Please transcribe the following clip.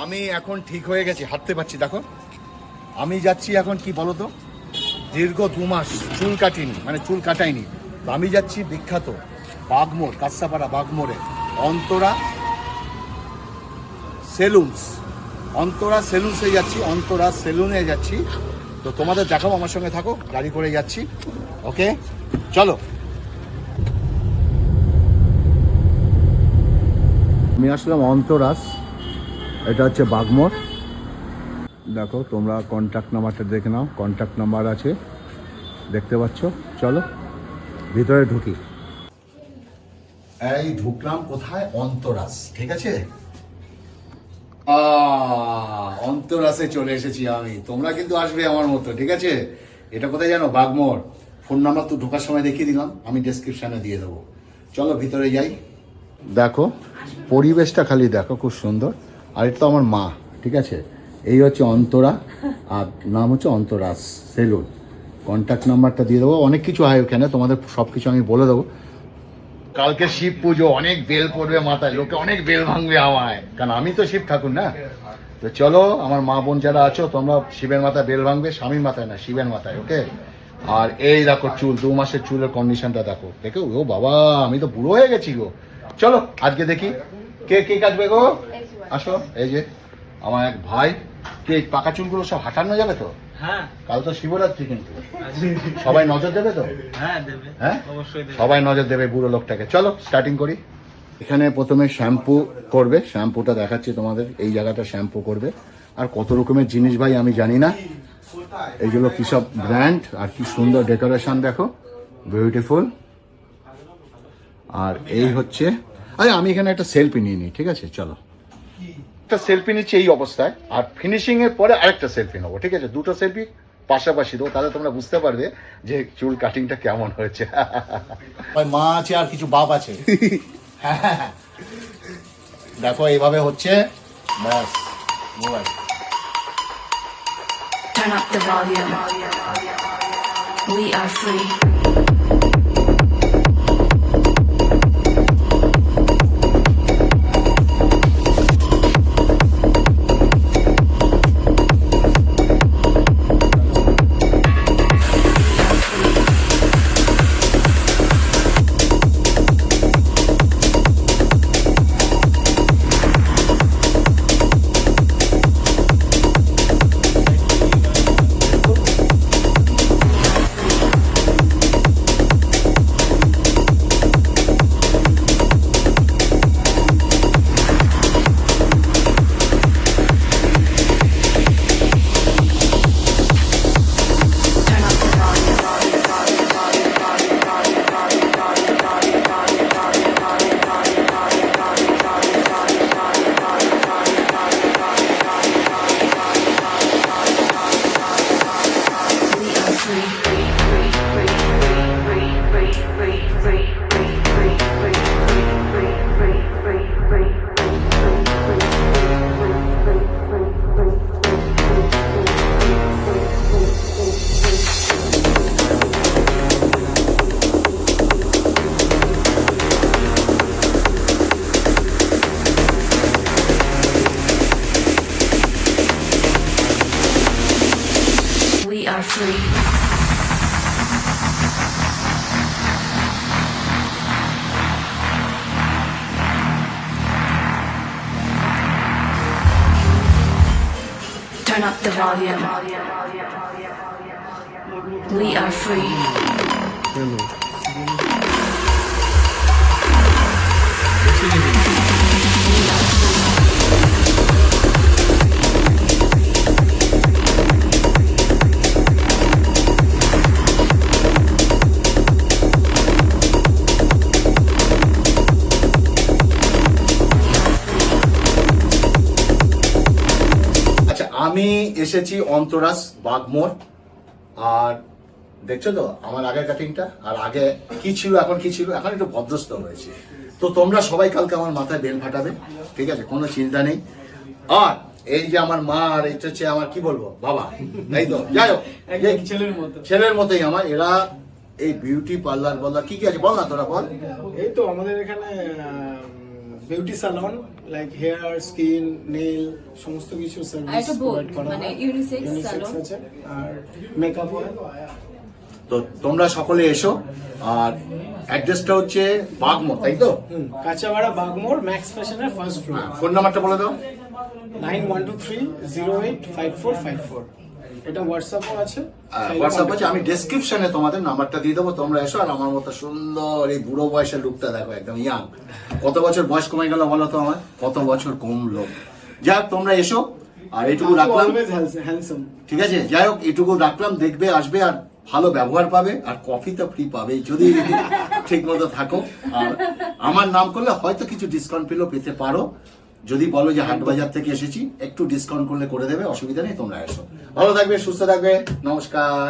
আমি এখন ঠিক হয়ে গেছি, হাঁটতে পারছি। দেখো আমি যাচ্ছি এখন, কি বলো তো, দীর্ঘ 2 মাস চুল কাটিনি, মানে চুল কাটাইনি। তো আমি যাচ্ছি বিখ্যাত বাগমোড়, কাঁসাপাড়া বাগমোড়ে অন্তরা সেলুনস, অন্তরা সেলুনসে যাচ্ছি, অন্তরা সেলুনে যাচ্ছি। তো তোমাদের দেখাবো, আমার সঙ্গে থাকো, গাড়ি করে যাচ্ছি। ওকে চলো। আমি আসলাম অন্তরাস, এটা হচ্ছে বাগমোড়। দেখো তোমরা কন্ট্যাক্ট নাম্বারটা দেখে নাও, কন্ট্যাক্ট নাম্বার আছে, দেখতে পাচ্ছ। চলো ভিতরে ঢুকি। এই ঢুকলাম কোথায়? অন্তরাস, ঠিক আছে। অন্তরাসে চলে এসেছি আমি। তোমরা কিন্তু আসবে আমার মতো, ঠিক আছে। এটা কোথায় জানো? বাগমোড়। ফোন নাম্বার তো ঢোকার সময় দেখিয়ে দিলাম, আমি ডেসক্রিপশানে দিয়ে দেবো। চলো ভিতরে যাই। দেখো পরিবেশটা খালি দেখো, খুব সুন্দর। আর এটা তো আমার মা, ঠিক আছে। এই হচ্ছে অন্তরা, আর নাম হচ্ছে অন্তরাস সেলুন। কন্ট্যাক্ট নাম্বারটা দিয়ে দেবো। অনেক কিছু হয় ওখানে, তোমাদের সব কিছু আমি বলে দেবো। কালকে শিব পুজো, অনেক বেল পড়বে মাথায়, লোকে অনেক বেল ভাঙবে আমায়, কারণ আমি তো শিব ঠাকুর না। তো চলো আমার মা বোন যারা আছো, তোমরা শিবের মাথায় বেল ভাঙবে, স্বামীর মাথায় না, শিবের মাথায়। ওকে। আর এই দেখো চুল, 2 মাসের চুলের কন্ডিশনটা দেখো, দেখো। ও বাবা, আমি তো বুড়ো হয়ে গেছি গো। চলো আজকে দেখি কে কে কাটবে গো। আসো, এই যে আমার এক ভাই। কে পাকা চুলগুলো সব হাঁটানো যাবে তো? হ্যাঁ, কাল তো শিবরাত্রি, কিন্তু সবাই নজর দেবে তো? হ্যাঁ দেবে, হ্যাঁ অবশ্যই দেবে। সবাই নজর দেবে বুড়ো লোকটাকে। চলো স্টার্টিং করি। এখানে প্রথমে শ্যাম্পু করবে, শ্যাম্পুটা দেখাচ্ছি তোমাদের। এই জায়গাটা শ্যাম্পু করবে। আর কত রকমের জিনিস ভাই আমি জানি না, এইগুলো কি সব ব্র্যান্ড। আর কি সুন্দর ডেকোরেশন দেখো, বিউটিফুল। আর এই হচ্ছে, আরে আমি এখানে একটা সেলফি নিয়ে নিই, ঠিক আছে। চলো একটা সেলফি নিচ্ছি এই অবস্থায়, আর ফিনিশিং এর পরে আরেকটা সেলফি নেবো, ঠিক আছে। দুটো সেলফি পাশাপাশি দেবো, তাহলে তোমরা বুঝতে পারবে যে চুল কাটিংটা কেমন হয়েছে। মা আছে আর কিছু বাপ আছে। দেখো এইভাবে হচ্ছে, ব্যাস। Mobile Turn up the volume. We are free. We are free. Turn up the volume. We are free. আমি এসেছি অন্তরাস বাগমোড়। আর দেখছো তো আমার আগের কাটিংটা, আর আগে কি ছিল এখন কি ছিল, এখন একটু ভদ্রস্থ হয়েছে। তো তোমরা সবাই কালকে আমার মাথায় বেল ফাটাবে, ঠিক আছে, কোনো চিন্তা নেই। আর এই যে আমার মা, আর এটা হচ্ছে আমার কি বলবো বাবা, তাই তো। যাই হোক, ছেলের মতোই আমার। এরা এই বিউটি পার্লার বল কি কি আছে বল না, তোরা বল। এই তো আমাদের এখানে বিউটি সালন লাইক হেয়ার স্কিন নেল সমস্ত কিছু আর সার্ভিস একটা প্রোভাইড both, করা মানে হয় unisex ইউনিসেক্স salon। আছে আর মেকআপ হয়। তো তোমরা সকলে এসো। আর অ্যাড্রেসটা হচ্ছে বাগমোড়, তাই তো? কাঁচাপাড়া বাগমোড় ম্যাক্স ফ্যাশনের ফার্স্ট ফ্লোর। ফোন নাম্বারটা বলে দাও। 9123085454। এটা হোয়াটসঅ্যাপও আছে। হোয়াটসঅ্যাপ আছে, আমি ডেসক্রিপশনে তোমাদের নাম্বারটা দিয়ে দেবো, তোমরা এসো। আর আমার মতো সুন্দর এই বুড়ো বয়সের লুকটা দেখো, একদম ইয়াং। কত বছর বয়স কমে গেল বলো তো আমার, কত বছর কমলো। যাক তোমরা এসো, আর এইটুকু রাখলাম, অলওয়েজ হ্যান্ডসাম। ঠিক আছে? যাই হোক, এইটুকু রাখলাম, দেখবে আসবে আর ভালো ব্যবহার পাবে, আর কফি তো ফ্রি পাবে যদি ঠিক মতো থাকো। আর আমার নাম করলে হয়তো কিছু ডিসকাউন্ট পেতে পারো, যদি বলো যে হাটবাজার থেকে এসেছি, একটু ডিসকাউন্ট করলে করে দেবে, অসুবিধা নেই। তোমরা এসো, ভালো থাকবে, সুস্থ থাকবে, নমস্কার।